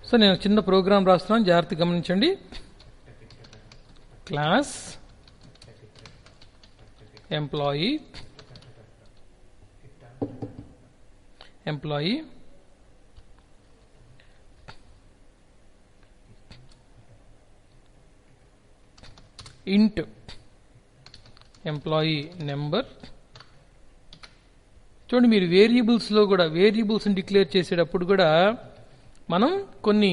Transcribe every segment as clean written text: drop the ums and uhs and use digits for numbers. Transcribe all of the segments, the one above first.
So నేను చిన్న programme రాస్తున్నాను, జాగ్రత్తగా గమనించండి. క్లాస్ ఎంప్లాయీ ఇంట్ ఎంప్లాయీ నెంబర్. చూడండి, మీరు వేరియబుల్స్లో కూడా వేరియబుల్స్ని డిక్లేర్ చేసేటప్పుడు కూడా మనం కొన్ని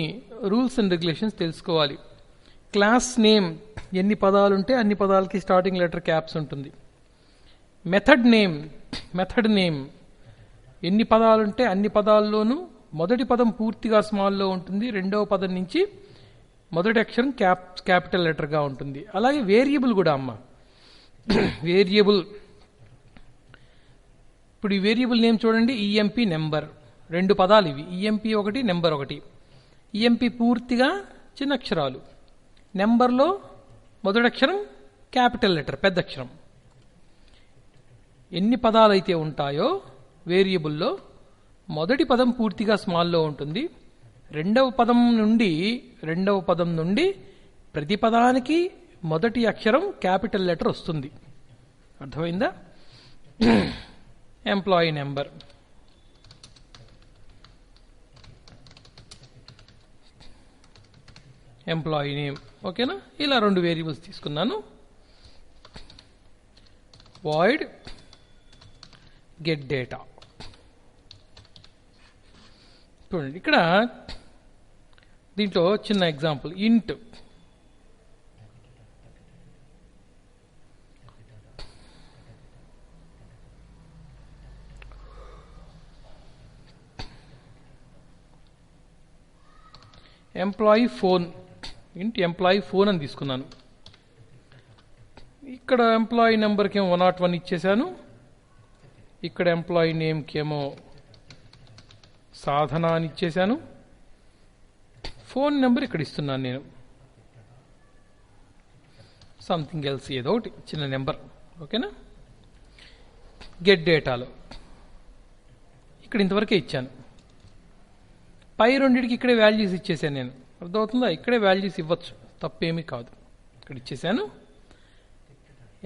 రూల్స్ అండ్ రెగ్యులేషన్స్ తెలుసుకోవాలి. క్లాస్ నేమ్ ఎన్ని పదాలు ఉంటే అన్ని పదాలకి స్టార్టింగ్ లెటర్ క్యాప్స్ ఉంటుంది. మెథడ్ నేమ్ ఎన్ని పదాలు ఉంటే అన్ని పదాల్లోనూ మొదటి పదం పూర్తిగా స్మాల్లో ఉంటుంది, రెండవ పదం నుంచి మొదటి అక్షరం క్యాపిటల్ లెటర్గా ఉంటుంది. అలాగే వేరియబుల్ కూడా అమ్మ, వేరియబుల్. ఇప్పుడు ఈ వేరియబుల్ నేమ్ చూడండి, ఈఎంపీ నెంబర్, 2 పదాలు ఇవి, ఈఎంపీ ఒకటి, నెంబర్ ఒకటి. ఈఎంపీ పూర్తిగా చిన్న అక్షరాలు, నెంబర్లో మొదటి అక్షరం క్యాపిటల్ లెటర్ పెద్ద అక్షరం. ఎన్ని పదాలు అయితే ఉంటాయో వేరియబుల్లో మొదటి పదం పూర్తిగా స్మాల్లో ఉంటుంది, రెండవ పదం నుండి ప్రతి పదానికి మొదటి అక్షరం క్యాపిటల్ లెటర్ వస్తుంది. అర్థమైందా? Employee number, employee name. ఓకేనా? ఇలా 2 వేరియబుల్స్ తీసుకున్నాను. Void get data. చూడండి, ఇక్కడ దీంట్లో చిన్న ఎగ్జాంపుల్, ఇంట్ ఎంప్లాయీ ఫోన్, ఇంట్ ఎంప్లాయీ ఫోన్ అని తీసుకున్నాను. ఇక్కడ ఎంప్లాయీ నెంబర్కి ఏమో 101 ఇచ్చేసాను, ఇక్కడ ఎంప్లాయీ నేమ్కి ఏమో సాధన అని ఇచ్చేసాను. ఫోన్ నెంబర్ ఇక్కడ ఇస్తున్నాను నేను, సంథింగ్ ఎల్స్, ఏదో ఒకటి చిన్న నెంబర్. ఓకేనా? గెట్ డేటాలో ఇక్కడ ఇంతవరకే ఇచ్చాను. పై రెండింటికి ఇక్కడే వాల్యూస్ ఇచ్చేసాను నేను. అర్థమవుతుందా? ఇక్కడే వాల్యూస్ ఇవ్వచ్చు, తప్పేమీ కాదు. ఇక్కడ ఇచ్చేసాను.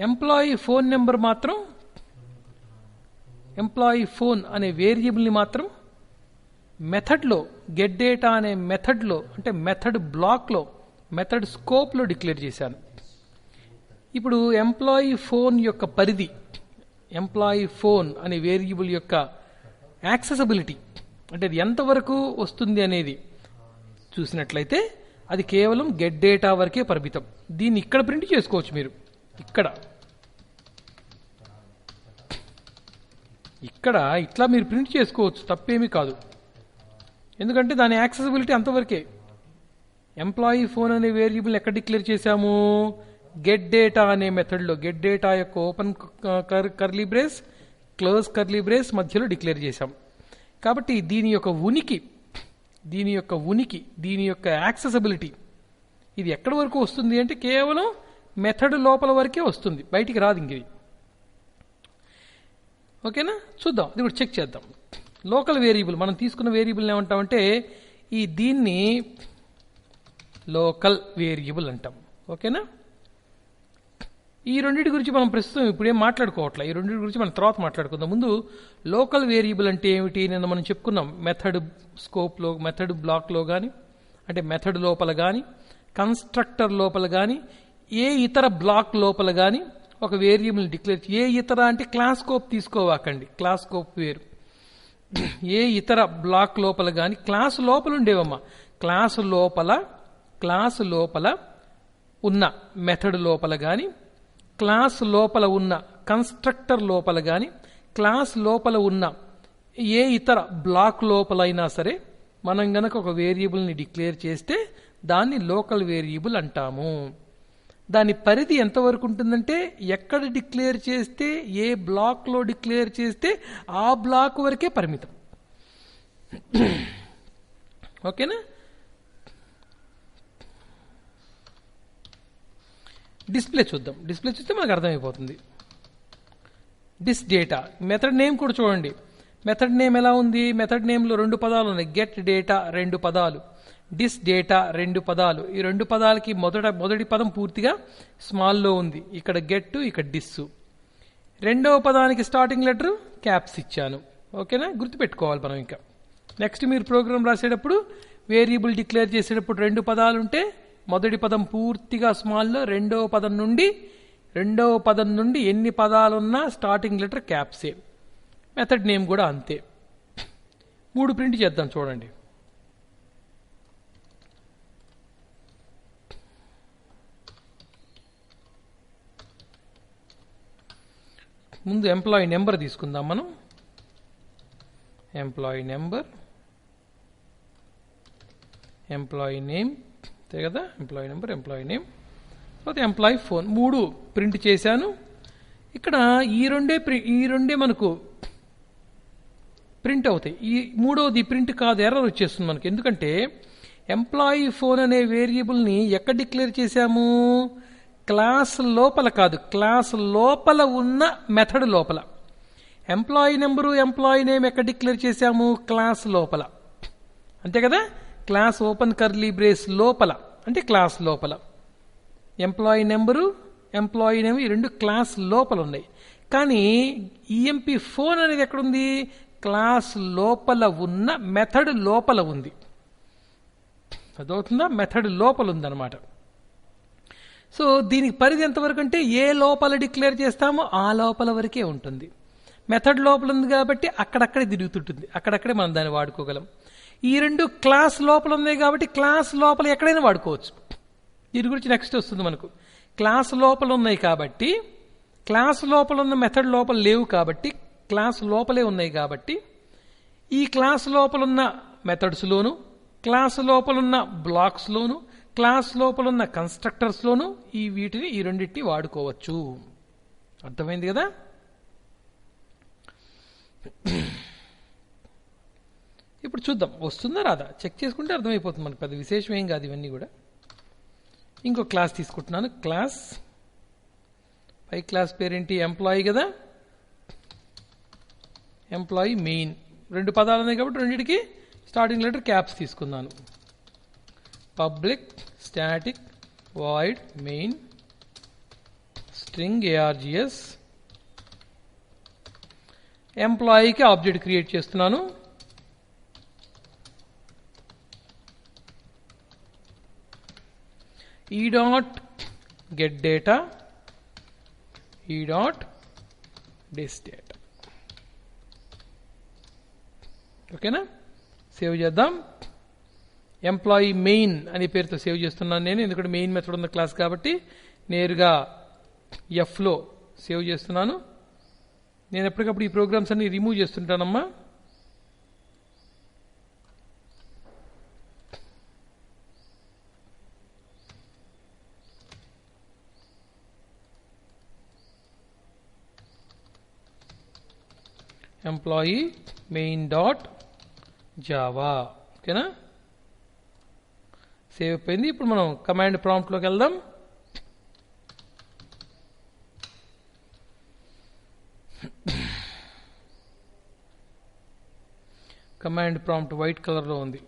ఎంప్లాయీ ఫోన్ నెంబర్ మాత్రం, ఎంప్లాయీ ఫోన్ అనే వేరియబుల్ని మాత్రం మెథడ్లో, గెట్ డేటా అనే మెథడ్లో, అంటే మెథడ్ బ్లాక్లో, మెథడ్ స్కోప్లో డిక్లేర్ చేశాను. ఇప్పుడు ఎంప్లాయీ ఫోన్ యొక్క పరిధి, ఎంప్లాయీ ఫోన్ అనే వేరియబుల్ యొక్క యాక్సెసిబిలిటీ, అంటే అది ఎంతవరకు వస్తుంది అనేది చూసినట్లయితే అది కేవలం గెట్ డేటా వరకే పరిమితం. దీన్ని ఇక్కడ ప్రింట్ చేసుకోవచ్చు మీరు, ఇక్కడ ఇట్లా మీరు ప్రింట్ చేసుకోవచ్చు, తప్పేమీ కాదు. ఎందుకంటే దాని యాక్సెసిబిలిటీ అంతవరకే. ఎంప్లాయీ ఫోన్ అనే వేరియబుల్ ఎక్కడ డిక్లేర్ చేశాము? గెట్ డేటా అనే మెథడ్లో, గెట్ డేటా యొక్క open curly brace, close curly brace మధ్యలో డిక్లేర్ చేశాం. కాబట్టి దీని యొక్క ఉనికి, దీని యొక్క యాక్సెసిబిలిటీ ఇది ఎక్కడి వరకు వస్తుంది అంటే కేవలం మెథడ్ లోపల వరకే వస్తుంది, బయటికి రాదు ఇంక ఇది. ఓకేనా? చూద్దాం, ఇది కూడా చెక్ చేద్దాం. లోకల్ వేరియబుల్, మనం తీసుకున్న వేరియబుల్ ఏమంటామంటే దీన్ని లోకల్ వేరియబుల్ అంటాం. ఓకేనా? ఈ రెండింటి గురించి మనం ప్రస్తుతం ఇప్పుడేం మాట్లాడుకోవట్లే, ఈ రెండింటి గురించి మనం తర్వాత మాట్లాడుకుందాం. ముందు లోకల్ వేరియబుల్ అంటే ఏమిటి నేను మనం చెప్పుకున్నాం. మెథడ్ స్కోప్లో, మెథడ్ బ్లాక్లో కానీ, అంటే మెథడ్ లోపల కానీ, కన్స్ట్రక్టర్ లోపల కానీ, ఏ ఇతర బ్లాక్ లోపల కానీ ఒక వేరియబుల్ డిక్లేర్, ఏ ఇతర అంటే క్లాస్ స్కోప్ తీసుకోవాకండి, క్లాస్ స్కోప్ వేరు. ఏ ఇతర బ్లాక్ లోపల కానీ, క్లాసు లోపల ఉండేవమ్మా, క్లాసు లోపల ఉన్న మెథడ్ లోపల కానీ, క్లాస్ లోపల ఉన్న కన్స్ట్రక్టర్ లోపల కానీ, క్లాస్ లోపల ఉన్న ఏ ఇతర బ్లాక్ లోపలైనా సరే మనం గనక ఒక వేరియబుల్ని డిక్లేర్ చేస్తే దాన్ని లోకల్ వేరియబుల్ అంటాము. దాని పరిధి ఎంతవరకు ఉంటుందంటే ఎక్కడ డిక్లేర్ చేస్తే, ఏ బ్లాక్లో డిక్లేర్ చేస్తే ఆ బ్లాక్ వరకే పరిమితం. ఓకేనా? డిస్ప్లే చూద్దాం. డిస్ప్లే చూస్తే మనకు అర్థమైపోతుంది. డిస్ డేటా మెథడ్ నేమ్ కూడా చూడండి. మెథడ్ నేమ్ ఎలా ఉంది? మెథడ్ నేమ్లో 2 పదాలు ఉన్నాయి. గెట్ డేటా 2 పదాలు, డిస్ డేటా 2 పదాలు. ఈ 2 పదాలకి మొదటి పదం పూర్తిగా స్మాల్లో ఉంది. ఇక్కడ గెట్, ఇక్కడ డిస్. రెండవ పదానికి స్టార్టింగ్ లెటర్ క్యాప్స్ ఇచ్చాను. ఓకేనా? గుర్తుపెట్టుకోవాలి మనం. ఇంకా నెక్స్ట్ మీరు ప్రోగ్రామ్ రాసేటప్పుడు వేరియబుల్ డిక్లేర్ చేసేటప్పుడు 2 పదాలు ఉంటే మొదటి పదం పూర్తిగా స్మాల్లో, రెండవ పదం నుండి ఎన్ని పదాలున్నా స్టార్టింగ్ లెటర్ క్యాప్సే. మెథడ్ నేమ్ కూడా అంతే. 3 ప్రింట్ చేద్దాం చూడండి. ముందు ఎంప్లాయీ నెంబర్ తీసుకుందాం మనం. ఎంప్లాయీ నెంబర్, ఎంప్లాయీ నేమ్, అంతే కదా? ఎంప్లాయీ నెంబర్, ఎంప్లాయీ నేమ్, తర్వాత ఎంప్లాయీ ఫోన్. 3 ప్రింట్ చేశాను. ఇక్కడ ఈ రెండే మనకు ప్రింట్ అవుతాయి. ఈ మూడవది ప్రింట్ కాదు, ఎర్రర్ వచ్చేస్తుంది మనకి. ఎందుకంటే ఎంప్లాయీ ఫోన్ అనే వేరియబుల్ని ఎక్కడ డిక్లేర్ చేశాము? క్లాస్ లోపల కాదు, క్లాస్ లోపల ఉన్న మెథడ్ లోపల. ఎంప్లాయీ నెంబరు, ఎంప్లాయీ నేమ్ ఎక్కడ డిక్లేర్ చేశాము? క్లాస్ లోపల, అంతే కదా? క్లాస్ ఓపెన్ కర్లీ బ్రేస్ లోపల, అంటే క్లాస్ లోపల. ఎంప్లాయీ నెంబరు, ఎంప్లాయీ నేమ్ ఈ 2 క్లాస్ లోపల ఉన్నాయి. కానీ ఈఎంపీ ఫోన్ అనేది ఎక్కడుంది? క్లాస్ లోపల ఉన్న మెథడ్ లోపల ఉంది. అదవుతుందా? మెథడ్ లోపల ఉందన్నమాట. సో దీనికి పరిధి ఎంతవరకు అంటే ఏ లోపల డిక్లేర్ చేస్తామో ఆ లోపల వరకే ఉంటుంది. మెథడ్ లోపల ఉంది కాబట్టి అక్కడక్కడే తిరుగుతుంటుంది, అక్కడక్కడే మనం దాన్ని వాడుకోగలం. ఈ 2 క్లాస్ లోపల ఉన్నాయి కాబట్టి క్లాస్ లోపల ఎక్కడైనా వాడుకోవచ్చు. దీని గురించి నెక్స్ట్ వస్తుంది మనకు. క్లాస్ లోపల ఉన్నాయి కాబట్టి, క్లాస్ లోపల ఉన్న మెథడ్ లోపల లేవు కాబట్టి, క్లాస్ లోపలే ఉన్నాయి కాబట్టి ఈ క్లాస్ లోపల ఉన్న మెథడ్స్లోను, క్లాస్ లోపల ఉన్న బ్లాక్స్లోను, క్లాస్ లోపల ఉన్న కన్స్ట్రక్టర్స్లోను ఈ రెండింటిని వాడుకోవచ్చు. అర్థమైంది కదా? ఇప్పుడు చూద్దాం వస్తుందా రాదా, చెక్ చేసుకుంటే అర్థమైపోతుంది మనకు. పెద్ద విశేషం ఏం కాదు ఇవన్నీ కూడా. ఇంకో క్లాస్ తీసుకుంటున్నాను. క్లాస్ పై క్లాస్ పేరేంటి? ఎంప్లాయీ కదా. ఎంప్లాయీ మెయిన్ 2 పదాలు ఉన్నాయి కాబట్టి రెండింటికి స్టార్టింగ్ లెటర్ క్యాప్స్ తీసుకున్నాను. Public static void main string args. ఎంప్లాయీకి ఆబ్జెక్ట్ క్రియేట్ చేస్తున్నాను. E dot get data, E dot dis data. ఓకేనా? సేవ్ చేద్దాం. ఎంప్లాయీ మెయిన్ అనే పేరుతో సేవ్ చేస్తున్నాను నేను, ఎందుకంటే మెయిన్ మెథడ్ ఉన్న క్లాస్ కాబట్టి నేరుగా ఎఫ్లో సేవ్ చేస్తున్నాను. నేను ఎప్పటికప్పుడు ఈ ప్రోగ్రామ్స్ అన్ని రిమూవ్ చేస్తుంటానమ్మా. Employee main dot Java. ఓకేనా? సేవ్ అయిపోయింది. ఇప్పుడు మనం కమాండ్ ప్రాంప్ట్లోకి వెళ్దాం. కమాండ్ ప్రాంప్ట్ వైట్ కలర్లో ఉంది.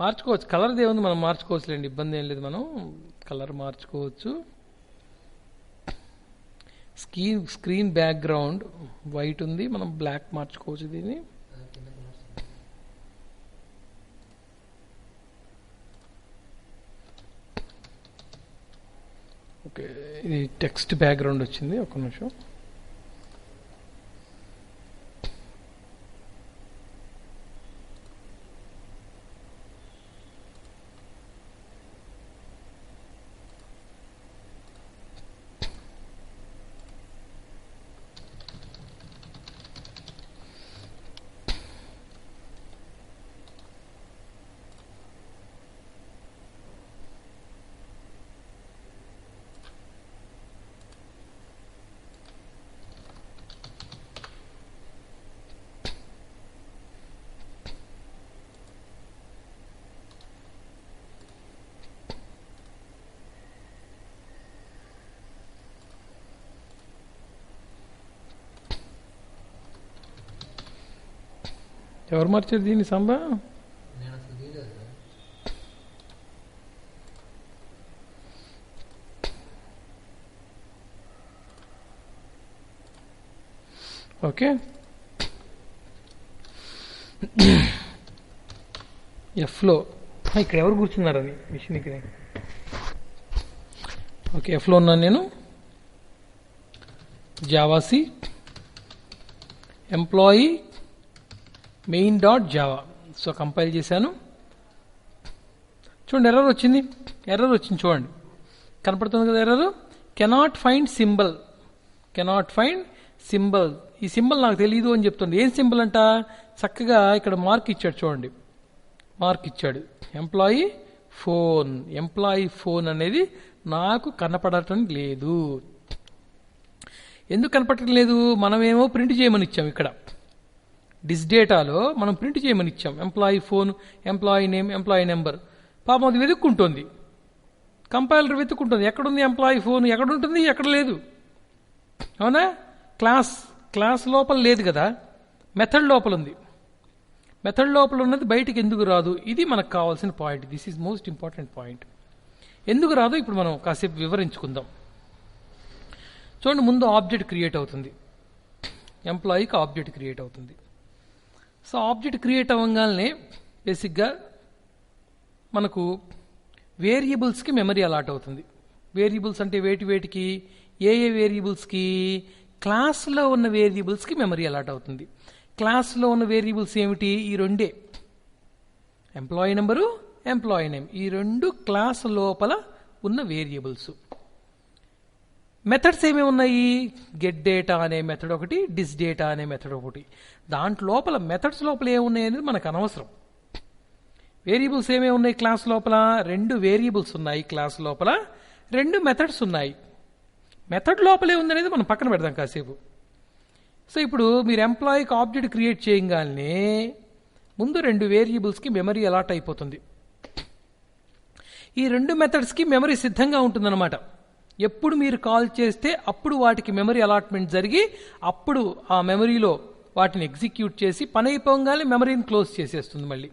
మార్చుకోవచ్చు, కలర్ దేవుంది, మనం మార్చుకోవచ్చులేండి, ఇబ్బంది ఏం లేదు. మనం కలర్ మార్చుకోవచ్చు. స్క్రీన్ బ్యాక్గ్రౌండ్ వైట్ ఉంది, మనం బ్లాక్ మార్చుకోవచ్చు దీన్ని. ఓకే, ఇది టెక్స్ట్ బ్యాక్గ్రౌండ్ వచ్చింది. ఒక నిమిషం. ఎవరు మార్చారు దీన్ని సంబా? ఓకే, ఎఫ్లో ఇక్కడ ఎవరు కూర్చున్నారని మిషన్ ఇక్కడ. ఓకే, ఎఫ్లో ఉన్నాను నేను. జావాసి employee main dot Java. So compile చేశాను. చూడండి ఎర్రర్ వచ్చింది. ఎర్రర్ వచ్చింది చూడండి, కనపడుతుంది కదా error. Cannot find symbol, cannot find symbol. ఈ సింబల్ నాకు తెలియదు అని చెప్తుంది. ఏం సింబల్ అంట? చక్కగా ఇక్కడ మార్క్ ఇచ్చాడు చూడండి, మార్క్ ఇచ్చాడు. ఎంప్లాయీ ఫోన్, ఎంప్లాయీ ఫోన్ అనేది నాకు కనపడటం లేదు. ఎందుకు కనపడటం లేదు? మనమేమో ప్రింట్ చేయమని ఇచ్చాం. ఇక్కడ డిస్ డేటాలో మనం ప్రింట్ చేయమని ఇచ్చాం. Employee phone, employee name, employee number. పాపం అది వెతుక్కుంటుంది, కంపైలర్ వెతుక్కుంటుంది. ఎక్కడుంది ఎంప్లాయీ ఫోన్? ఎక్కడుంటుంది? ఎక్కడ లేదు. అవునా? క్లాస్ లోపల లేదు కదా, మెథడ్ లోపల ఉంది. మెథడ్ లోపల ఉన్నది బయటికి ఎందుకు రాదు? ఇది మనకు కావాల్సిన point. This is most important point. ఎందుకు రాదు ఇప్పుడు మనం కాసేపు వివరించుకుందాం. చూడండి, ముందు ఆబ్జెక్ట్ క్రియేట్ అవుతుంది, ఎంప్లాయీకి ఆబ్జెక్ట్ క్రియేట్ అవుతుంది. సో ఆబ్జెక్ట్ క్రియేట్ అవ్వగానే బేసిక్గా మనకు వేరియబుల్స్కి మెమరీ అలాట్ అవుతుంది. వేరియబుల్స్ అంటే వేటికి? ఏ వేరియబుల్స్కి? క్లాస్లో ఉన్న వేరియబుల్స్కి మెమరీ అలాట్ అవుతుంది. క్లాస్లో ఉన్న వేరియబుల్స్ ఏమిటి? ఈ రెండే, ఎంప్లాయీ నెంబరు, ఎంప్లాయీ నేమ్. ఈ రెండు క్లాస్ లోపల ఉన్న వేరియబుల్స్. మెథడ్స్ ఏమేమి ఉన్నాయి? గెట్ డేటా అనే మెథడ్ ఒకటి, డిస్ డేటా అనే మెథడ్ ఒకటి. దాంట్లో లోపల మెథడ్స్ లోపల ఏమున్నాయి అనేది మనకు అనవసరం. వేరియబుల్స్ ఏమేమి ఉన్నాయి క్లాస్ లోపల? 2 వేరియబుల్స్ ఉన్నాయి క్లాస్ లోపల, 2 మెథడ్స్ ఉన్నాయి. మెథడ్ లోపలే ఉందనేది మనం పక్కన పెడదాం కాసేపు. సో ఇప్పుడు మీరు ఎంప్లాయీకి ఆబ్జెక్ట్ క్రియేట్ చేయగానే ముందు 2 వేరియబుల్స్కి మెమరీ అలాట్ అయిపోతుంది. ఈ 2 మెథడ్స్కి మెమరీ సిద్ధంగా ఉంటుందన్నమాట. ఎప్పుడు మీరు కాల్ చేస్తే అప్పుడు వాటికి మెమరీ అలాట్మెంట్ జరిగి అప్పుడు ఆ మెమరీలో వాటిని ఎగ్జిక్యూట్ చేసి పని అయిపోగానే మెమరీని క్లోజ్ చేసేస్తుంది. మళ్ళీ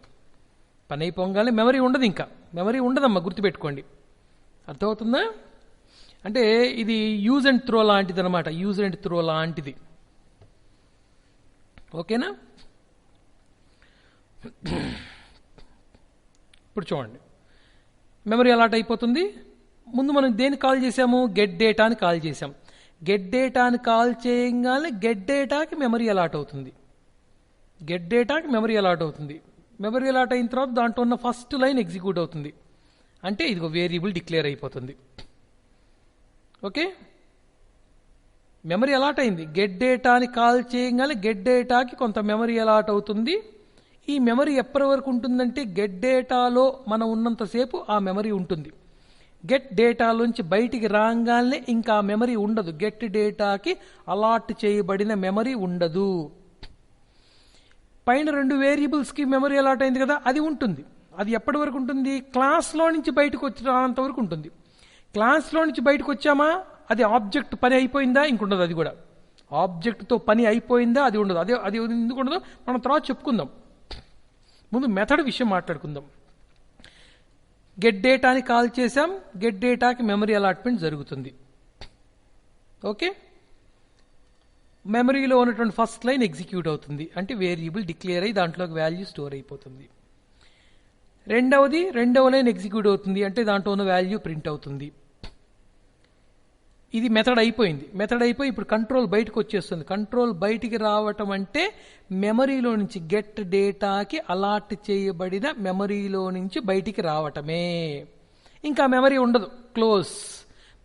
పని అయిపోగానే మెమరీ ఉండదు, ఇంకా మెమరీ ఉండదమ్మా, గుర్తుపెట్టుకోండి. అర్థమవుతుందా? అంటే ఇది యూజ్ అండ్ త్రో లాంటిది అనమాట, యూజ్ అండ్ త్రో లాంటిది. ఓకేనా? ఇప్పుడు చూడండి, మెమరీ అలాట్ అయిపోతుంది. ముందు మనం దేన్ని కాల్ చేసాము? గెట్ డేటాని కాల్ చేసాం. గెట్ డేటాని కాల్ చేయగానే గెట్ డేటాకి మెమరీ అలాట్ అవుతుంది. గెట్ డేటాకి మెమరీ అలాట్ అవుతుంది. మెమరీ అలాట్ అయిన తర్వాత దాంట్లో ఉన్న ఫస్ట్ లైన్ ఎగ్జిక్యూట్ అవుతుంది. అంటే ఇది ఒక వేరియబుల్ డిక్లేర్ అయిపోతుంది. ఓకే, మెమరీ అలాట్ అయింది. గెట్ డేటాని కాల్ చేయగానే గెట్ డేటాకి కొంత మెమరీ అలాట్ అవుతుంది. ఈ మెమరీ ఎప్పటి వరకు ఉంటుందంటే గెట్ డేటాలో మనం ఉన్నంతసేపు ఆ మెమరీ ఉంటుంది. గెట్ డేటాలోంచి బయటికి రాగానే ఇంకా మెమరీ ఉండదు. గెట్ డేటాకి అలాట్ చేయబడిన మెమరీ ఉండదు. పైన 2 వేరియబుల్స్కి మెమరీ అలాట్ అయింది కదా, అది ఉంటుంది. అది ఎప్పటి వరకు ఉంటుంది? క్లాస్లో నుంచి బయటకు వచ్చేంత వరకు ఉంటుంది. క్లాస్లో నుంచి బయటకు వచ్చామా, అది ఆబ్జెక్ట్ పని అయిపోయిందా? ఇంకుండదు. అది కూడా ఆబ్జెక్ట్తో పని అయిపోయిందా? అది ఉండదు. అది ఎందుకు ఉండదు మనం తర్వాత చెప్పుకుందాం. ముందు మెథడ్ విషయం మాట్లాడుకుందాం. గెట్ డేటాని కాల్ చేసాం, గెట్ డేటాకి మెమరీ అలాట్మెంట్ జరుగుతుంది. ఓకే, మెమరీలో ఉన్నటువంటి ఫస్ట్ లైన్ ఎగ్జిక్యూట్ అవుతుంది. అంటే వేరియబుల్ డిక్లేర్ అయ్యి దాంట్లోకి వాల్యూ స్టోర్ అయిపోతుంది. రెండవ లైన్ ఎగ్జిక్యూట్ అవుతుంది. అంటే దాంట్లో ఉన్న వాల్యూ ప్రింట్ అవుతుంది. ఇది మెథడ్ అయిపోయింది. మెథడ్ అయిపోయి ఇప్పుడు కంట్రోల్ బయటకు వచ్చేస్తుంది. కంట్రోల్ బయటికి రావటం అంటే మెమరీలో నుంచి గెట్ డేటాకి అలాట్ చేయబడిన మెమరీలో నుంచి బయటికి రావటమే. ఇంకా మెమరీ ఉండదు, క్లోజ్.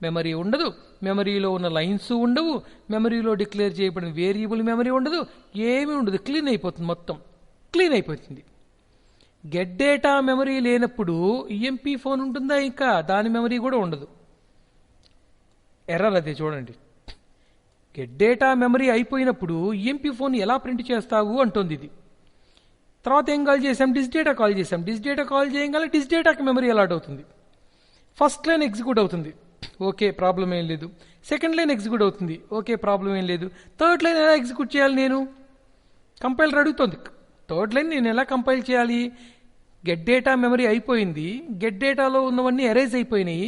మెమరీ ఉండదు, మెమరీలో ఉన్న లైన్స్ ఉండవు, మెమరీలో డిక్లేర్ చేయబడిన వేరియబుల్ మెమరీ ఉండదు, ఏమీ ఉండదు. క్లీన్ అయిపోతుంది, మొత్తం క్లీన్ అయిపోతుంది. గెట్ డేటా మెమరీ లేనప్పుడు ఈఎంపీ ఫోన్ ఉంటుందా? ఇంకా దాని మెమరీ కూడా ఉండదు. ఎర్రర్ అదే చూడండి. గెట్ డేటా మెమరీ అయిపోయినప్పుడు ఈఎంపీ ఫోన్ ఎలా ప్రింట్ చేస్తావు అంటుంది ఇది. తర్వాత ఏం కాల్ చేసాం? డిస్ డేటా కాల్ చేసాం. డిస్ డేటా కాల్ చేయగానే డిస్ డేటాకి మెమరీ అలాట్ అవుతుంది. ఫస్ట్ లైన్ ఎగ్జిక్యూట్ అవుతుంది. ఓకే, ప్రాబ్లం ఏం లేదు. సెకండ్ లైన్ ఎగ్జిక్యూట్ అవుతుంది. ఓకే, ప్రాబ్లం ఏం లేదు. థర్డ్ లైన్ ఎలా ఎగ్జిక్యూట్ చేయాలి? నేను కంపైలర్ అడుగుతుంది థర్డ్ లైన్ నేను ఎలా కంపైల్ చేయాలి? గెట్ డేటా మెమరీ అయిపోయింది, గెట్ డేటాలో ఉన్నవన్నీ ఎరేజ్ అయిపోయినాయి,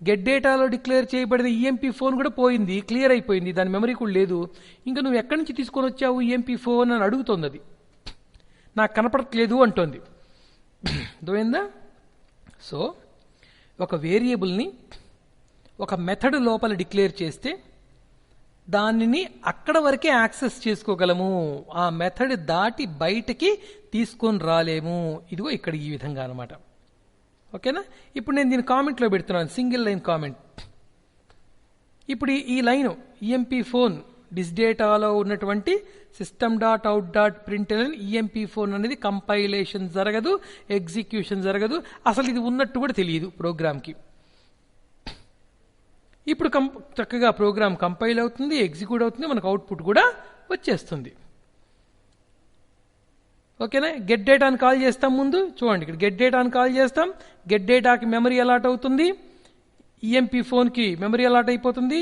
గెట్ డేటాలో డిక్లేర్ చేయబడిన ఈఎంపీ ఫోన్ కూడా పోయింది, క్లియర్ అయిపోయింది, దాని మెమరీ కూడా లేదు. ఇంకా నువ్వు ఎక్కడి నుంచి తీసుకొని వచ్చావు ఈఎంపీ ఫోన్ అని అడుగుతుంది. అది నాకు కనపడట్లేదు అంటోంది. అర్థమైందా? సో ఒక వేరియబుల్ని ఒక మెథడ్ లోపల డిక్లేర్ చేస్తే దానిని అక్కడ వరకే యాక్సెస్ చేసుకోగలము, ఆ మెథడ్ దాటి బయటికి తీసుకొని రాలేము. ఇదిగో ఇక్కడ ఈ విధంగా అనమాట. ఓకేనా? ఇప్పుడు నేను దీన్ని కామెంట్లో పెడుతున్నాను, సింగిల్ లైన్ కామెంట్. ఇప్పుడు ఈ లైన్ ఈఎంపీ ఫోన్ డిస్డేటాలో ఉన్నటువంటి system.out.println ఈఎంపీ ఫోన్ అనేది కంపైలేషన్ జరగదు, ఎగ్జిక్యూషన్ జరగదు, అసలు ఇది ఉన్నట్టు కూడా తెలియదు ప్రోగ్రామ్కి. ఇప్పుడు చక్కగా ప్రోగ్రామ్ కంపైల్ అవుతుంది, ఎగ్జిక్యూట్ అవుతుంది, మనకు అవుట్పుట్ కూడా వచ్చేస్తుంది. ఓకేనా? గెట్ డేటాని కాల్ చేస్తాం. ముందు చూడండి, ఇక్కడ గెట్ డేటాని కాల్ చేస్తాం. గెట్ డేటాకి మెమరీ అలాట్ అవుతుంది, ఈఎంపీ ఫోన్కి మెమరీ అలాట్ అయిపోతుంది,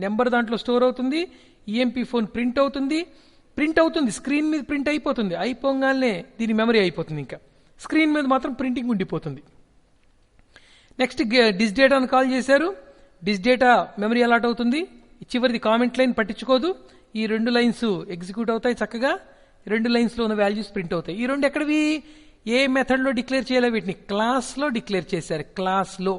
నెంబర్ దాంట్లో స్టోర్ అవుతుంది, ఈఎంపీ ఫోన్ ప్రింట్ అవుతుంది, స్క్రీన్ మీద ప్రింట్ అయిపోతుంది. అయిపోగానే దీని మెమరీ అయిపోతుంది, ఇంకా స్క్రీన్ మీద మాత్రం ప్రింటింగ్ ఉండిపోతుంది. నెక్స్ట్ డిస్ డేటాను కాల్ చేశారు, డిస్ డేటా మెమరీ అలాట్ అవుతుంది. చివరిది కామెంట్ లైన్ పట్టించుకోదు, ఈ 2 లైన్స్ ఎగ్జిక్యూట్ అవుతాయి చక్కగా, 2 లైన్స్లో ఉన్న వాల్యూస్ ప్రింట్ అవుతాయి. ఈ 2 ఎక్కడివి? ఏ మెథడ్లో డిక్లేర్ చేయాలి? వీటిని క్లాస్లో డిక్లేర్ చేశారు, క్లాస్లో.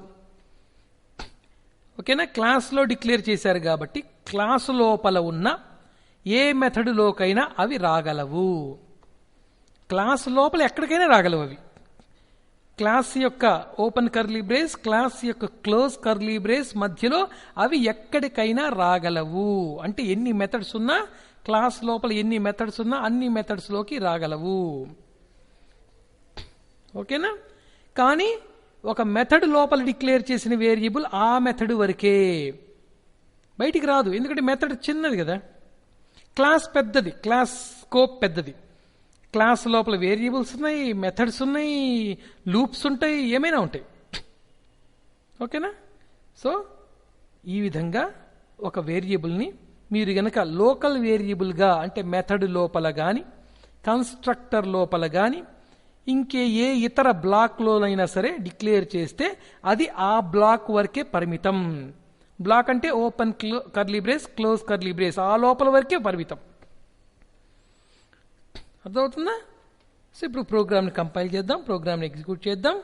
ఓకేనా? క్లాస్లో డిక్లేర్ చేశారు కాబట్టి క్లాసు లోపల ఉన్న ఏ మెథడ్లోకైనా అవి రాగలవు. క్లాస్ లోపల ఎక్కడికైనా రాగలవు అవి. క్లాస్ యొక్క ఓపెన్ కర్లీ బ్రేస్, క్లాస్ యొక్క క్లోజ్ కర్లీ బ్రేస్ మధ్యలో అవి ఎక్కడికైనా రాగలవు. అంటే ఎన్ని మెథడ్స్ ఉన్నా, క్లాస్ లోపల ఎన్ని మెథడ్స్ ఉన్నా అన్ని మెథడ్స్లోకి రాగలవు. ఓకేనా? కానీ ఒక మెథడ్ లోపల డిక్లేర్ చేసిన వేరియబుల్ ఆ మెథడ్ వరకే, బయటికి రాదు. ఎందుకంటే మెథడ్ చిన్నది కదా, క్లాస్ పెద్దది, క్లాస్ స్కోప్ పెద్దది. క్లాస్ లోపల వేరియబుల్స్ ఉన్నాయి, మెథడ్స్ ఉన్నాయి, లూప్స్ ఉంటాయి, ఏమైనా ఉంటాయి. ఓకేనా? సో ఈ విధంగా ఒక వేరియబుల్ని మీరు గనక లోకల్ వేరియబుల్గా, అంటే మెథడ్ లోపల కానీ, కన్స్ట్రక్టర్ లోపల కానీ, ఇంకే ఏ ఇతర బ్లాక్లోనైనా సరే డిక్లేర్ చేస్తే అది ఆ బ్లాక్ వరకే పరిమితం. బ్లాక్ అంటే open curly brace, close curly brace, ఆ లోపల వరకే పరిమితం. అర్థమవుతుందా? సో ఇప్పుడు ప్రోగ్రామ్ని కంపైల్ చేద్దాం, ప్రోగ్రామ్ని ఎగ్జిక్యూట్ చేద్దాం.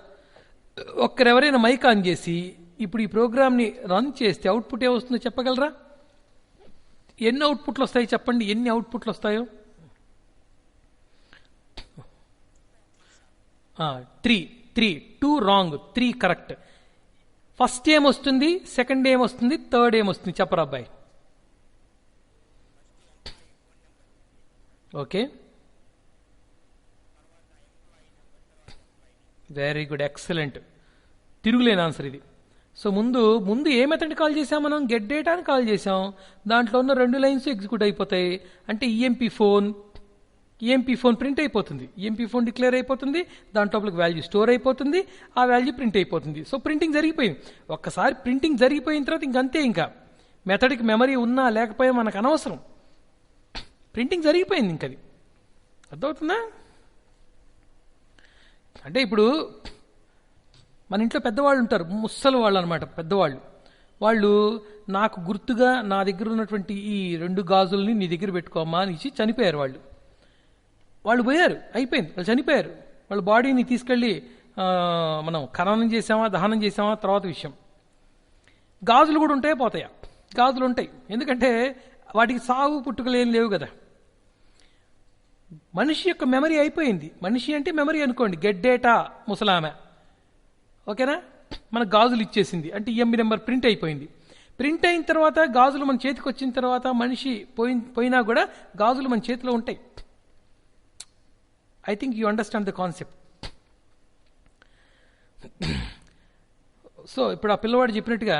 ఒక్కరెవరైనా మైక్ ఆన్ చేసి ఇప్పుడు ఈ ప్రోగ్రామ్ని రన్ చేస్తే అవుట్పుట్ ఏమొస్తుందో చెప్పగలరా? ఎన్ని అవుట్పుట్లు వస్తాయి చెప్పండి, ఎన్ని అవుట్పుట్లు వస్తాయో? 3 2 రాంగ్, 3 కరెక్ట్. ఫస్ట్ ఏమొస్తుంది, సెకండ్ ఏమొస్తుంది, థర్డ్ ఏమొస్తుంది చెప్పరా అబ్బాయి? ఓకే, వెరీ గుడ్, ఎక్సలెంట్, తిరుగులేని ఆన్సర్ ఇది. సో ముందు ఏ మెథడ్ కాల్ చేసాం మనం? గెట్ డేటాని కాల్ చేసాం. దాంట్లో ఉన్న 2 లైన్స్ ఎగ్జిక్యూట్ అయిపోతాయి. అంటే ఈఎంపీ ఫోన్ ప్రింట్ అయిపోతుంది, ఈఎంపీ ఫోన్ డిక్లేర్ అయిపోతుంది, దాంట్లోపలికి వాల్యూ స్టోర్ అయిపోతుంది, ఆ వాల్యూ ప్రింట్ అయిపోతుంది. సో ప్రింటింగ్ జరిగిపోయింది. ఒక్కసారి ప్రింటింగ్ జరిగిపోయిన తర్వాత ఇంకంతే, ఇంకా మెథడ్కి మెమరీ ఉన్నా లేకపోయినా మనకు అనవసరం, ప్రింటింగ్ జరిగిపోయింది ఇంకది. అర్థమవుతుందా? అంటే ఇప్పుడు మన ఇంట్లో పెద్దవాళ్ళు ఉంటారు, ముసలి వాళ్ళు అనమాట, పెద్దవాళ్ళు. వాళ్ళు నాకు గుర్తుగా నా దగ్గర ఉన్నటువంటి ఈ 2 గాజుల్ని నీ దగ్గర పెట్టుకోమ్మా అని ఇచ్చి చనిపోయారు. వాళ్ళు పోయారు, అయిపోయింది, వాళ్ళు చనిపోయారు. వాళ్ళ బాడీని తీసుకెళ్ళి మనం ఖననం చేసామా, దహనం చేసామా తర్వాత విషయం. గాజులు కూడా ఉంటాయా, పోతాయా? గాజులు ఉంటాయి, ఎందుకంటే వాటికి సాగు పుట్టుకలు ఏం లేవు కదా. మనిషి యొక్క మెమరీ అయిపోయింది. మనిషి అంటే మెమరీ అనుకోండి, గెట్ డేటా ముసలామె. ఓకేనా? మన గాజులు ఇచ్చేసింది, అంటే ఈఎంబీ నెంబర్ ప్రింట్ అయిపోయింది. ప్రింట్ అయిన తర్వాత గాజులు మన చేతికి వచ్చిన తర్వాత మనిషి పోయినా కూడా గాజులు మన చేతిలో ఉంటాయి. I think you understand the concept. So ఇప్పుడు ఆ పిల్లవాడు చెప్పినట్టుగా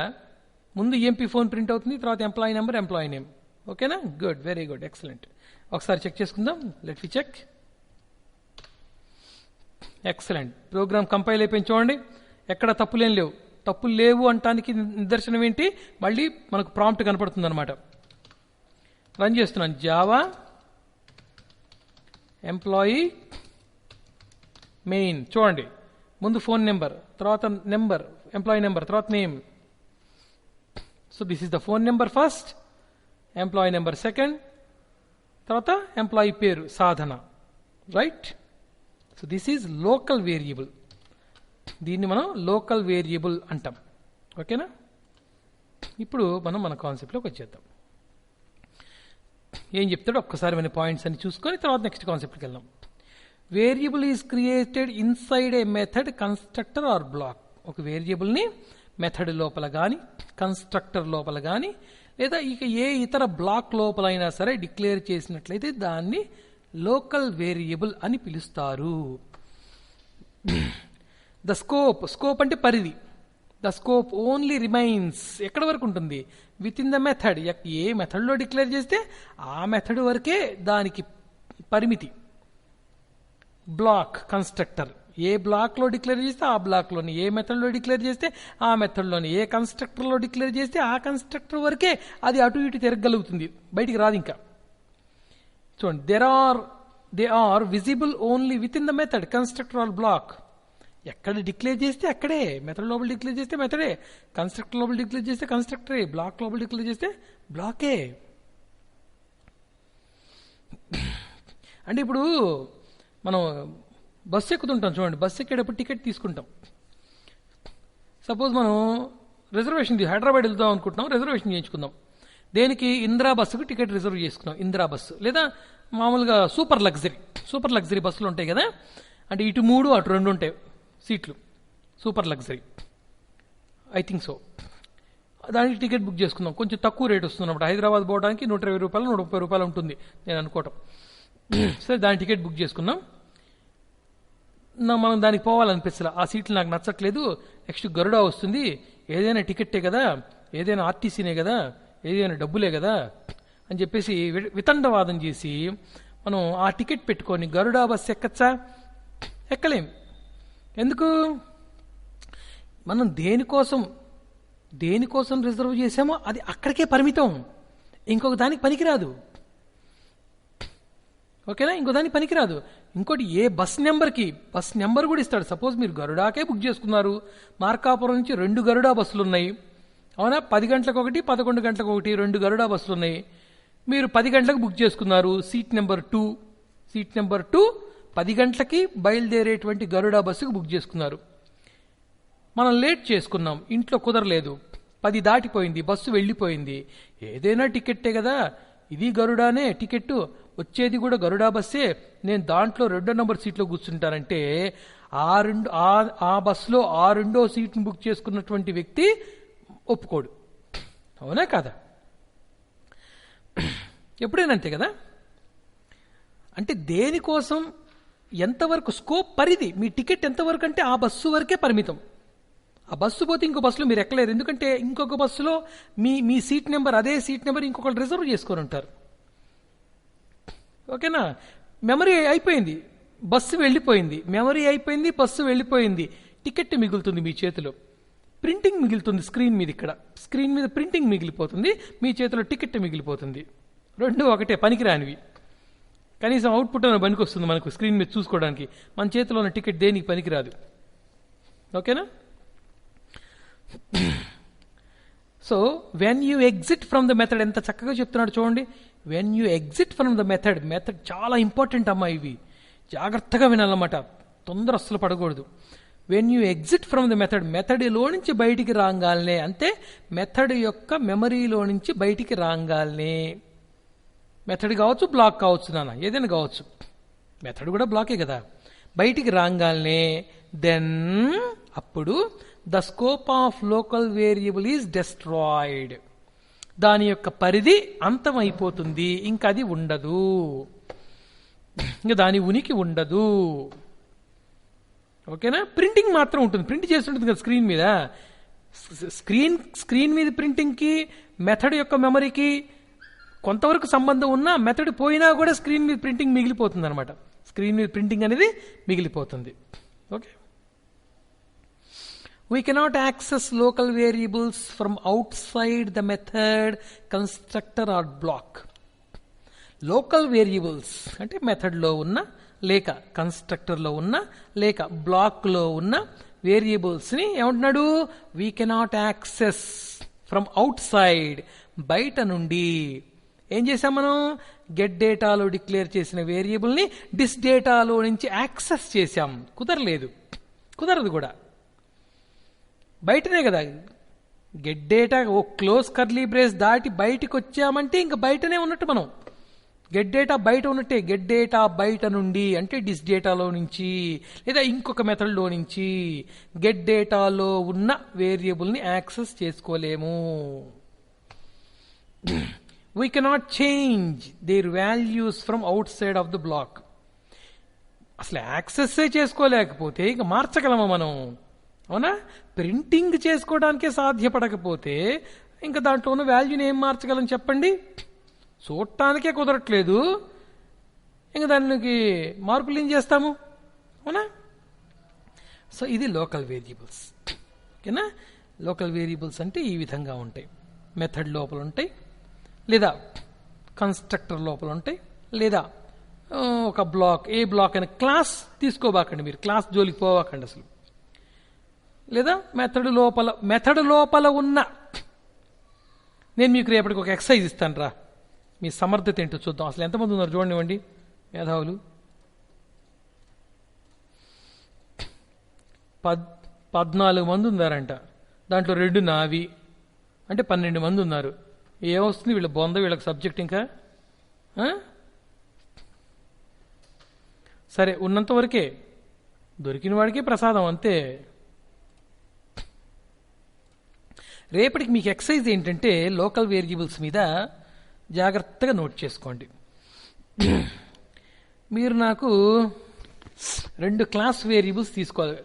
ముందు ఈఎంపీ ఫోన్ ప్రింట్ అవుతుంది, తర్వాత ఎంప్లాయీ నెంబర్, ఎంప్లాయీ నేమ్. ఓకేనా? Good, very good, excellent. ఒకసారి చెక్ చేసుకుందాం. Let we check. Excellent, program compile అయిపోయింది. చూడండి, ఎక్కడ తప్పులేం లేవు. తప్పులు లేవు అంటానికి నిదర్శనం ఏంటి? మళ్ళీ మనకు ప్రాంప్ట్ కనపడుతుంది అనమాట. రన్ చేస్తున్నాను. Java employee main. చూడండి, ముందు ఫోన్ నెంబర్, తర్వాత నెంబర్, ఎంప్లాయీ నెంబర్, తర్వాత name. So this is the phone number first, employee number second, తర్వాత ఎంప్లాయీ పేరు సాధన. Right? So this is local variable. దీన్ని మనం లోకల్ వేరియబుల్ అంటాం. ఓకేనా? ఇప్పుడు మనం మన కాన్సెప్ట్లోకి వచ్చేద్దాం. ఏం చెప్తాడో ఒక్కసారి మన పాయింట్స్ అని చూసుకొని తర్వాత నెక్స్ట్ కాన్సెప్ట్కి వెళ్దాం. Variable is created inside a method, constructor or block. ఒక వేరియబుల్ని మెథడ్ లోపల కానీ, కన్స్ట్రక్టర్ లోపల కానీ, లేదా ఇక ఏ ఇతర బ్లాక్ లోపలైనా సరే డిక్లేర్ చేసినట్లయితే దాన్ని లోకల్ వేరియబుల్ అని పిలుస్తారు. ద స్కోప్, స్కోప్ అంటే పరిధి. ద స్కోప్ ఓన్లీ రిమైన్స్, ఎక్కడి వరకు ఉంటుంది? Within the method. ఏ మెథడ్లో డిక్లేర్ చేస్తే ఆ మెథడ్ వరకే దానికి పరిమితి. బ్లాక్, కన్స్ట్రక్టర్, ఏ బ్లాక్లో డిక్లేర్ చేస్తే ఆ బ్లాక్లోని, ఏ మెథడ్లో డిక్లేర్ చేస్తే ఆ మెథడ్లోని, ఏ కన్స్ట్రక్టర్లో డిక్లేర్ చేస్తే ఆ కన్స్ట్రక్టర్ వరకే అది అటు ఇటు తిరగలుగుతుంది, బయటికి రాదు ఇంకా. చూడండి, they are visible only within the method, constructor or block. ఎక్కడ డిక్లేర్ చేస్తే అక్కడే, మెథడ్ లోపల డిక్లేర్ చేస్తే మెథడే, కన్స్ట్రక్టర్ లోపల డిక్లేర్ చేస్తే కన్స్ట్రక్టరే, బ్లాక్ లోపల డిక్లేర్ చేస్తే బ్లాకే. అంటే ఇప్పుడు మనం బస్సు ఎక్కుతుంటాం చూడండి, బస్సు ఎక్కేటప్పుడు టికెట్ తీసుకుంటాం. సపోజ్ మనం రిజర్వేషన్ హైదరాబాద్ వెళ్దాం అనుకుంటున్నాం, రిజర్వేషన్ చేయించుకుందాం. దేనికి? ఇందిరా బస్సుకు టికెట్ రిజర్వ్ చేసుకున్నాం, ఇందిరా బస్సు. లేదా మామూలుగా సూపర్ లగ్జరీ బస్సులు ఉంటాయి కదా, అంటే ఇటు 3 అటు 2 ఉంటాయి సీట్లు, super luxury, I think so. దానికి టికెట్ బుక్ చేసుకుందాం. కొంచెం తక్కువ రేట్ వస్తున్నప్పుడు హైదరాబాద్ పోవడానికి 120 రూపాయలు 130 రూపాయలు ఉంటుంది నేను అనుకోవటం. సరే, దాని టికెట్ బుక్ చేసుకున్నాం. మనం దానికి పోవాలనిపిస్తలే, ఆ సీట్లు నాకు నచ్చట్లేదు, నెక్స్ట్ గరుడా వస్తుంది, ఏదైనా టికెట్టే కదా, ఏదైనా ఆర్టీసీనే కదా, ఏదైనా డబ్బులే కదా అని చెప్పేసి వితండవాదం చేసి మనం ఆ టికెట్ పెట్టుకొని గరుడా బస్సు ఎక్కచ్చా? ఎక్కలేం. ఎందుకు? మనం దేనికోసం రిజర్వ్ చేసామో అది అక్కడికే పరిమితం, ఇంకొక దానికి పనికిరాదు. ఓకేనా? ఇంకో దానికి పనికిరాదు. ఇంకోటి, ఏ బస్ నెంబర్ కూడా ఇస్తాడు. సపోజ్ మీరు గరుడాకే బుక్ చేసుకున్నారు, మార్కాపురం నుంచి 2 గరుడా బస్సులు ఉన్నాయి, అవునా? 10 గంటలకు ఒకటి, 11 గంటలకు ఒకటి, 2 గరుడా బస్సులు ఉన్నాయి. మీరు 10 గంటలకు బుక్ చేసుకున్నారు, సీట్ నెంబర్ 2 10 గంటలకి బయలుదేరేటువంటి గరుడా బస్సుకు బుక్ చేసుకున్నారు. మనం లేట్ చేసుకున్నాం, ఇంట్లో కుదరలేదు, 10 దాటిపోయింది, బస్సు వెళ్ళిపోయింది. ఏదైనా టికెట్టే కదా, ఇది గరుడానే టికెట్టు, వచ్చేది కూడా గరుడా బస్సే, నేను దాంట్లో 2వ నెంబర్ సీట్లో కూర్చుంటానంటే ఆ బస్సులో ఆ 2వ సీట్ను బుక్ చేసుకున్నటువంటి వ్యక్తి ఒప్పుకోడు. అవునా కాదా? ఎప్పుడైనా అంతే కదా. అంటే దేనికోసం, ఎంతవరకు స్కోప్, పరిధి, మీ టికెట్ ఎంతవరకు అంటే ఆ బస్సు వరకే పరిమితం. ఆ బస్సు పోతే ఇంకో బస్సులో మీరు ఎక్కలేరు, ఎందుకంటే ఇంకొక బస్సులో మీ సీట్ నెంబర్, అదే సీట్ నెంబర్ ఇంకొకరు రిజర్వ్ చేసుకొని ఉంటారు. ఓకేనా? మెమరీ అయిపోయింది, బస్సు వెళ్ళిపోయింది, మెమరీ అయిపోయింది, బస్సు వెళ్ళిపోయింది, టికెట్ మిగులుతుంది మీ చేతిలో, ప్రింటింగ్ మిగులుతుంది స్క్రీన్ మీద. ఇక్కడ స్క్రీన్ మీద ప్రింటింగ్ మిగిలిపోతుంది, మీ చేతిలో టికెట్ మిగిలిపోతుంది. 2 ఒకటే, పనికిరానివి. కనీసం అవుట్పుట్ అన్న పనికి వస్తుంది మనకు స్క్రీన్ మీద చూసుకోవడానికి, మన చేతిలో ఉన్న టికెట్ దేనికి పనికిరాదు. ఓకేనా? So when you exit from the method, ఎంత చక్కగా చెప్తున్నాడు చూడండి. When you exit from the method చాలా ఇంపార్టెంట్ అమ్మా, ఇవి జాగ్రత్తగా వినాలన్నమాట, తొందర అస్సలు పడకూడదు. When you exit from the మెథడ్లో నుంచి బయటికి రాగాలనే, అంటే మెథడ్ యొక్క మెమరీలో నుంచి బయటికి రాగాలనే, మెథడ్ కావచ్చు, బ్లాక్ కావచ్చు, నాన్న ఏదైనా కావచ్చు, మెథడ్ కూడా బ్లాకే కదా, బయటికి రాగాలనే, దెన్ అప్పుడు the scope of local variable is destroyed, దాని యొక్క పరిధి అంతమైపోతుంది, ఇంకా అది ఉండదు, ఇంకా దాని ఉనికి ఉండదు. ఓకేనా? ప్రింటింగ్ మాత్రం ఉంటుంది, ప్రింట్ చేస్తుంటుంది కదా స్క్రీన్ మీద. స్క్రీన్ మీద ప్రింటింగ్కి మెథడ్ యొక్క మెమరీకి కొంతవరకు సంబంధం ఉన్నా, మెథడ్ పోయినా కూడా స్క్రీన్ మీద ప్రింటింగ్ మిగిలిపోతుంది అనమాట. స్క్రీన్ మీద ప్రింటింగ్ అనేది మిగిలిపోతుంది. Okay. We cannot access local variables from outside the method, constructor or block. Local variables అంటే మెథడ్లో ఉన్న లేక కన్స్ట్రక్టర్లో ఉన్న లేక బ్లాక్లో ఉన్న వేరియబుల్స్ని ఏమంటున్నాడు, we cannot access from out side, బయట నుండి. ఏం చేసాం మనం, గెట్ డేటాలో డిక్లేర్ చేసిన వేరియబుల్ని డిస్ డేటాలో నుంచి యాక్సెస్ చేశాం. కుదరదు కూడా, బయటనే కదా. గెట్ డేటా ఓ క్లోజ్ కర్లీ బ్రేస్ దాటి బయటికి వచ్చామంటే ఇంకా బయటనే ఉన్నట్టు మనం. గెట్ డేటా బయట ఉన్నట్టే. గెట్ డేటా బయట నుండి అంటే డిస్ డేటాలో నుంచి లేదా ఇంకొక మెథడ్లో నుంచి గెట్ డేటాలో ఉన్న వేరియబుల్ని యాక్సెస్ చేసుకోలేము. We cannot change their values from outside of the block. అసలు యాక్సెస్సే చేసుకోలేకపోతే ఇక మార్చగలమా మనం? అవునా? ప్రింటింగ్ చేసుకోవడానికే సాధ్యపడకపోతే ఇంకా దాంట్లో ఉన్న వాల్యూని ఏం మార్చగలం చెప్పండి? చూడటానికే కుదరట్లేదు, ఇంకా దానికి మార్పులు ఏం చేస్తాము? అవునా? సో ఇది లోకల్ వేరియబుల్స్. ఓకేనా? లోకల్ వేరియబుల్స్ అంటే ఈ విధంగా ఉంటాయి. మెథడ్ లోపల ఉంటాయి, లేదా కన్స్ట్రక్టర్ లోపల ఉంటాయి, లేదా ఒక బ్లాక్, ఏ బ్లాక్ అయినా. క్లాస్ తీసుకోబాకండి మీరు, క్లాస్ జోలికి పోవాకండి అసలు. లేదా మెథడ్ లోపల ఉన్న, నేను మీకు రేపటికి ఒక ఎక్సర్సైజ్ ఇస్తాను రా, మీ సమర్థత ఏంటో చూద్దాం. అసలు ఎంతమంది ఉన్నారు చూడండివ్వండి మేధావులు. 14 మంది ఉన్నారంట, దాంట్లో 2 నావి, అంటే 12 మంది ఉన్నారు. ఏమొస్తుంది వీళ్ళ బొంద, వీళ్ళకి సబ్జెక్ట్ ఇంకా. సరే, ఉన్నంత వరకే, దొరికిన వాడికే ప్రసాదం అంతే. రేపటికి మీకు ఎక్సర్సైజ్ ఏంటంటే లోకల్ వేరియబుల్స్ మీద జాగ్రత్తగా నోట్ చేసుకోండి. మీరు నాకు 2 క్లాస్ వేరియబుల్స్ తీసుకోవాలి.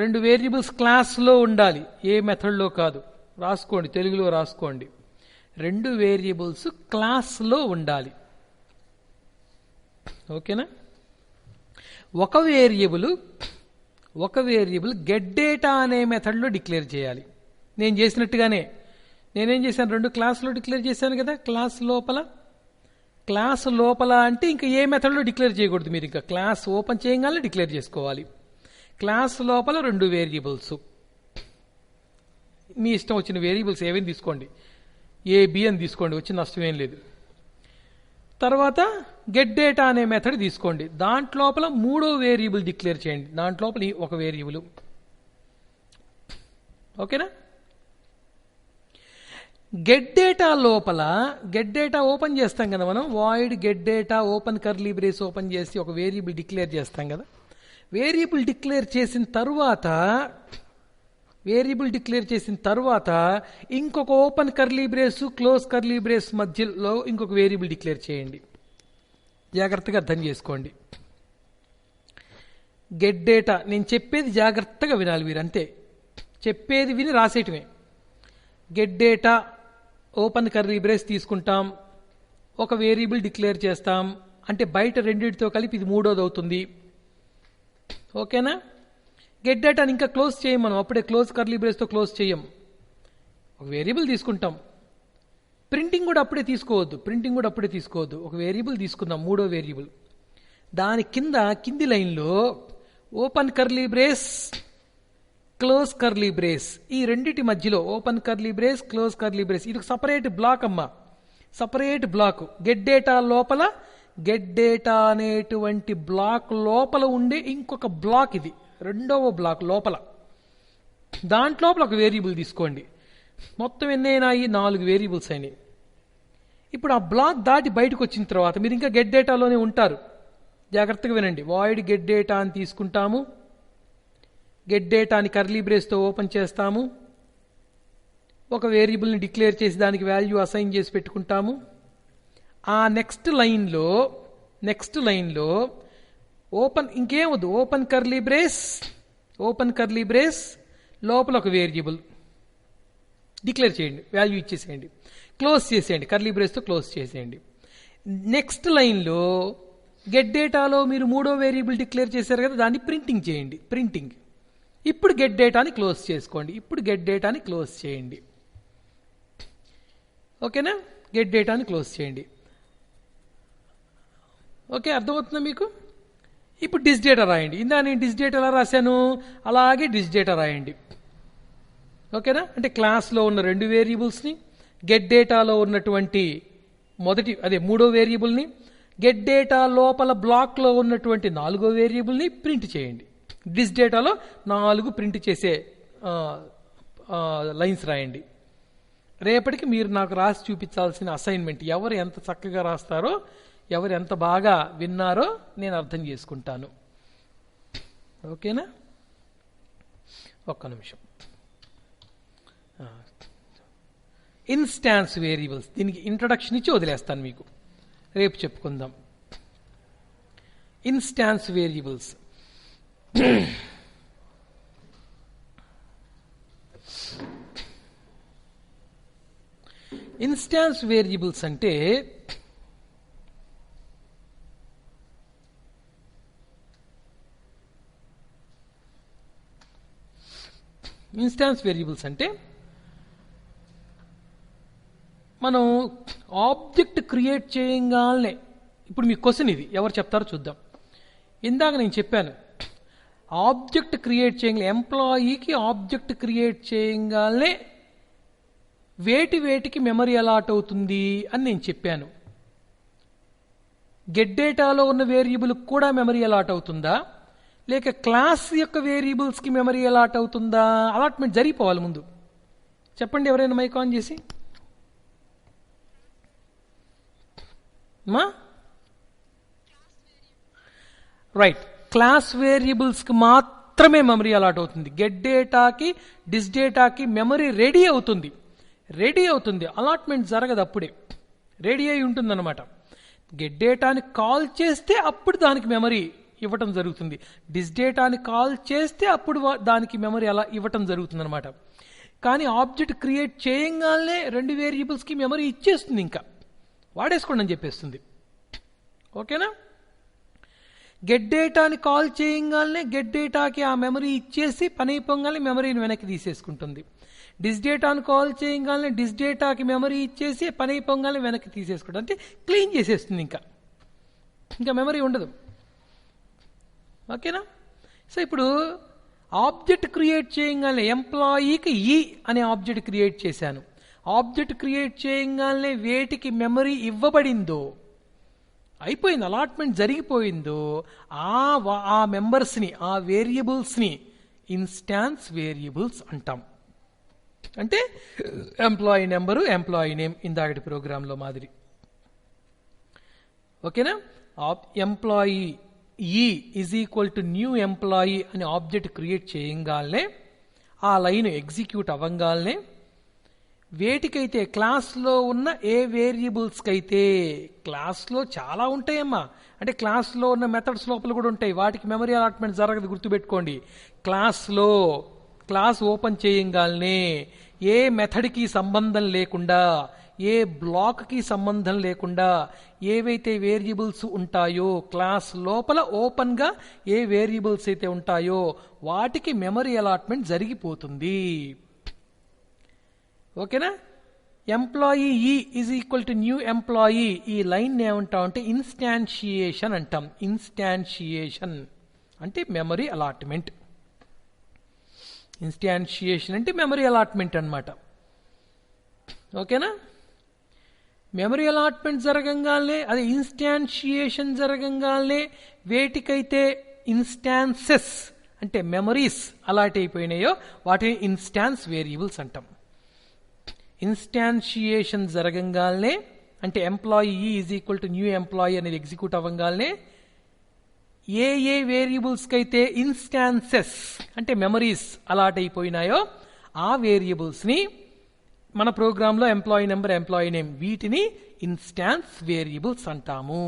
2 వేరియబుల్స్ క్లాస్లో ఉండాలి, ఏ మెథడ్లో కాదు. రాసుకోండి, తెలుగులో రాసుకోండి. 2 వేరియబుల్స్ క్లాస్లో ఉండాలి. ఓకేనా? ఒక వేరియబుల్ గెట్ డేటా అనే మెథడ్లో డిక్లేర్ చేయాలి. నేను చేసినట్టుగానే నేనేం చేశాను, 2 క్లాసులో డిక్లేర్ చేశాను కదా. క్లాస్ లోపల అంటే ఇంకా ఏ మెథడ్లో డిక్లేర్ చేయకూడదు. మీరు ఇంకా క్లాస్ ఓపెన్ చేయగానే డిక్లేర్ చేసుకోవాలి. క్లాస్ లోపల 2 వేరియబుల్స్, మీ ఇష్టం వచ్చిన వేరియబుల్స్ ఏవైనా తీసుకోండి, ఏ బి అని తీసుకోండి, వచ్చిన నష్టం ఏం లేదు. తర్వాత గెట్ డేటా అనే మెథడ్ తీసుకోండి, దాంట్లోపల 3వ వేరియబుల్ డిక్లేర్ చేయండి, దాంట్లోపల ఒక వేరియబుల్. ఓకేనా? గెట్ డేటా ఓపెన్ చేస్తాం కదా మనం, void get data open curly brace open చేసి ఒక వేరియబుల్ డిక్లేర్ చేస్తాం కదా. వేరియబుల్ డిక్లేర్ చేసిన తర్వాత ఇంకొక open curly brace close curly brace మధ్యలో ఇంకొక వేరియబుల్ డిక్లేర్ చేయండి. జాగ్రత్తగా అర్థం చేసుకోండి. గెట్ డేటా, నేను చెప్పేది జాగ్రత్తగా వినాలి మీరు, అంతే. చెప్పేది విని రాసేయటమే. Get data open curly brace తీసుకుంటాం, ఒక వేరియబుల్ డిక్లేర్ చేస్తాం, అంటే బయట 2తో కలిపి ఇది 3వది అవుతుంది. ఓకేనా? గెట్ డేటాని ఇంకా క్లోజ్ చేయం మనం, అప్పుడే క్లోజ్ కర్లీ బ్రేస్తో క్లోజ్ చేయం. ఒక వేరియబుల్ తీసుకుంటాం, ప్రింటింగ్ కూడా అప్పుడే తీసుకోవద్దు. ఒక వేరియబుల్ తీసుకుందాం, 3వ వేరియబుల్. దాని కింది లైన్లో open curly brace close curly brace, ఈ రెండిటి మధ్యలో open curly brace close curly brace, ఇది ఒక సపరేట్ బ్లాక్ అమ్మా, సపరేట్ బ్లాక్. గెట్ డేటా లోపల, గెట్ డేటా అనేటువంటి బ్లాక్ లోపల ఉండే ఇంకొక బ్లాక్, ఇది 2వ బ్లాక్ లోపల. దాంట్లోపల ఒక వేరియబుల్ తీసుకోండి. మొత్తం ఎన్నైనాయి? 4 వేరియబుల్స్ అయినాయి. ఇప్పుడు ఆ బ్లాక్ దాటి బయటకు వచ్చిన తర్వాత మీరు ఇంకా గెట్ డేటాలోనే ఉంటారు. జాగ్రత్తగా వినండి. వాయిడ్ గెట్ డేటా అని తీసుకుంటాము, గెట్ డేటాని కర్లీ బ్రేస్తో ఓపెన్ చేస్తాము, ఒక వేరియబుల్ని డిక్లేర్ చేసి దానికి వాల్యూ అసైన్ చేసి పెట్టుకుంటాము. ఆ నెక్స్ట్ లైన్లో ఇంకేం వద్దు, ఓపెన్ కర్లీ బ్రేస్ లోపల ఒక వేరియబుల్ డిక్లేర్ చేయండి, వాల్యూ ఇచ్చేసేయండి, క్లోజ్ చేసేయండి, కర్లీ బ్రేస్తో క్లోజ్ చేసేయండి. నెక్స్ట్ లైన్లో గెట్ డేటాలో మీరు 3వ వేరియబుల్ డిక్లేర్ చేశారు కదా, దాన్ని ప్రింటింగ్ చేయండి. ఇప్పుడు గెట్ డేటాని క్లోజ్ చేసుకోండి, చేయండి. ఓకేనా? గెట్ డేటాని క్లోజ్ చేయండి. ఓకే, అర్థమవుతుందా మీకు? ఇప్పుడు డిస్ డేటా రాయండి. ఇందా నేను డిస్ డేటా ఎలా రాశాను, అలాగే డిస్ డేటా రాయండి. ఓకేనా? అంటే క్లాస్లో ఉన్న 2 వేరియబుల్స్ని, గెట్ డేటాలో ఉన్నటువంటి మూడో వేరియబుల్ని, గెట్ డేటా లోపల బ్లాక్లో ఉన్నటువంటి 4వ వేరియబుల్ని ప్రింట్ చేయండి. డిస్ డేటాలో 4 ప్రింట్ చేసే లైన్స్ రాయండి. రేపటికి మీరు నాకు రాసి చూపించాల్సిన అసైన్మెంట్, ఎవరు ఎంత చక్కగా రాస్తారో, ఎవరు ఎంత బాగా విన్నారో నేను అర్థం చేసుకుంటాను. ఓకేనా? ఒక్క నిమిషం. ఇన్స్టాన్స్ వేరియబుల్స్, దీనికి ఇంట్రడక్షన్ ఇచ్చి వదిలేస్తాను, మీకు రేపు చెప్పుకుందాం. ఇన్స్టాన్స్ వేరియబుల్స్ ఇన్స్టాన్స్ వేరియబుల్స్ అంటే మనం ఆబ్జెక్ట్ క్రియేట్ చేయగానే, ఇప్పుడు మీ క్వశ్చన్ ఇది, ఎవరు చెప్తారో చూద్దాం. ఇందాక నేను చెప్పాను, ఆబ్జెక్ట్ క్రియేట్ చేయగానే, ఎంప్లాయీకి ఆబ్జెక్ట్ క్రియేట్ చేయగానే వేటికి మెమరీ అలాట్ అవుతుంది అని నేను చెప్పాను. గెట్ డేటాలో ఉన్న వేరియబుల్ కూడా మెమరీ అలాట్ అవుతుందా, లేక క్లాస్ యొక్క వేరియబుల్స్కి మెమరీ అలాట్ అవుతుందా? అలాట్మెంట్ జరిగిపోవాలి ముందు. చెప్పండి ఎవరైనా మైక్ ఆన్ చేసి. రైట్, క్లాస్ వేరియబుల్స్కి మాత్రమే మెమరీ అలాట్ అవుతుంది. గెట్ డేటాకి, డిస్ డేటాకి మెమరీ రెడీ అవుతుంది. అలాట్మెంట్ జరగదు, అప్పుడే రెడీ అయి ఉంటుందన్నమాట. గెట్ డేటాని కాల్ చేస్తే అప్పుడు దానికి మెమరీ ఇవ్వటం జరుగుతుంది. డిస్ డేటాని కాల్ చేస్తే అప్పుడు దానికి మెమరీ అలా ఇవ్వటం జరుగుతుంది అనమాట. కానీ ఆబ్జెక్ట్ క్రియేట్ చేయగానే 2 వేరియబుల్స్కి మెమరీ ఇచ్చేస్తుంది, ఇంకా వాడేసుకోండి అని చెప్పేస్తుంది. ఓకేనా? గెట్ డేటాని కాల్ చేయగానే గెట్ డేటాకి ఆ మెమరీ ఇచ్చేసి పని అయిపోగానే మెమరీని వెనక్కి తీసేసుకుంటుంది. డిస్ డేటాను కాల్ చేయగానే డిస్ డేటాకి మెమరీ ఇచ్చేసి పని అయిపోగానే వెనక్కి తీసేసుకుంటుంది. అంటే క్లీన్ చేసేస్తుంది, ఇంకా మెమరీ ఉండదు. ఓకేనా? సో ఇప్పుడు ఆబ్జెక్ట్ క్రియేట్ చేయగానే ఎంప్లాయీకి అనే ఆబ్జెక్ట్ క్రియేట్ చేశాను. ఆబ్జెక్ట్ క్రియేట్ చేయగానే వేటికి మెమరీ ఇవ్వబడిందో, అయిపోయింది, అలాట్మెంట్ జరిగిపోయిందో, ఆ మెంబర్స్ని, ఆ వేరియబుల్స్ని ఇన్స్టాన్స్ వేరియబుల్స్ అంటాం. అంటే ఎంప్లాయీ నెంబరు, ఎంప్లాయీ నేమ్, ఇందాకటి ప్రోగ్రాంలో మాదిరి. ఓకేనా? Employee is equal to new employee అని ఆబ్జెక్ట్ క్రియేట్ చేయగానే, ఆ లైన్ ఎగ్జిక్యూట్ అవ్వగానే వేటికైతే క్లాస్లో ఉన్న ఏ వేరియబుల్స్కి అయితే, క్లాస్లో చాలా ఉంటాయమ్మా, అంటే క్లాస్లో ఉన్న మెథడ్స్ లోపల కూడా ఉంటాయి, వాటికి మెమరీ అలాట్మెంట్ జరగదు, గుర్తుపెట్టుకోండి. క్లాస్ ఓపెన్ చేయగానే ఏ మెథడ్కి సంబంధం లేకుండా, ఏ బ్లాక్కి సంబంధం లేకుండా ఏవైతే వేరియబుల్స్ ఉంటాయో, క్లాస్ లోపల ఓపెన్గా ఏ వేరియబుల్స్ అయితే ఉంటాయో వాటికి మెమరీ అలాట్మెంట్ జరిగిపోతుంది. ఓకేనా? Employee is equal to new employee, ఈ లైన్ ఏమంటాం అంటే ఇన్స్టాన్షియేషన్ అంటాం. ఇన్స్టాన్షియేషన్ అంటే మెమరీ అలాట్మెంట్. ఇన్స్టాన్షియేషన్ అంటే మెమరీ అలాట్మెంట్ అన్నమాట. ఓకేనా? మెమరీ అలాట్మెంట్ జరగంగానే, అదే ఇన్స్టాన్షియేషన్ జరగంగానే వేటికైతే ఇన్స్టాన్సెస్ అంటే మెమరీస్ అలాట్ అయిపోయినాయో వాటిని ఇన్స్టాన్స్ వేరియబుల్స్ అంటాం. ఇన్స్టాన్షియేషన్ జరగంగానే అంటే employee is equal to new employee అనేది ఎగ్జిక్యూట్ అవ్వగానే ఏ వేరియబుల్స్కి అయితే ఇన్స్టాన్సెస్ అంటే మెమరీస్ అలాట్ అయిపోయినాయో ఆ వేరియబుల్స్ని మన ప్రోగ్రాంలో ఎంప్లాయీ నెంబర్, ఎంప్లాయీ నేమ్, వీటిని ఇన్స్టాన్స్ వేరియబుల్స్ అంటాము.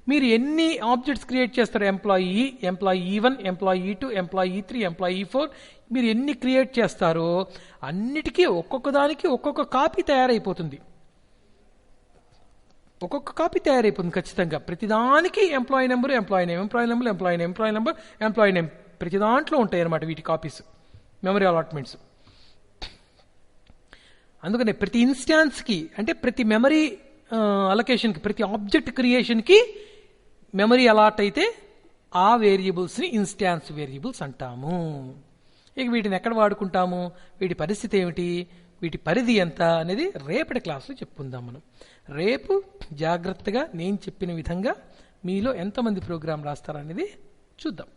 మీరు ఎన్ని ఆబ్జెక్ట్స్ క్రియేట్ చేస్తారు, employee, employee E1, employee E2, employee E3, employee E4, మీరు ఎన్ని క్రియేట్ చేస్తారో అన్నిటికీ ఒక్కొక్క దానికి ఒక్కొక్క కాపీ తయారైపోతుంది. ఖచ్చితంగా ప్రతిదానికి employee number, employee name, employee number, employee name, employee number, employee name, ప్రతి దాంట్లో ఉంటాయి అన్నమాట వీటి కాపీస్, మెమరీ అలాట్మెంట్స్. అందుకనే ప్రతి ఇన్స్టాన్స్కి అంటే ప్రతి మెమరీ అలొకేషన్కి, ప్రతి ఆబ్జెక్ట్ క్రియేషన్కి మెమరీ అలాట్ అయితే ఆ వేరియబుల్స్ని ఇన్స్టాన్స్ వేరియబుల్స్ అంటాము. ఇక వీటిని ఎక్కడ వాడుకుంటాము, వీటి పరిస్థితి ఏమిటి, వీటి పరిధి ఎంత అనేది రేపటి క్లాసులో చెప్పుకుందాం మనం. రేపు జాగ్రత్తగా నేను చెప్పిన విధంగా మీలో ఎంతమంది ప్రోగ్రాం రాస్తారనేది చూద్దాం.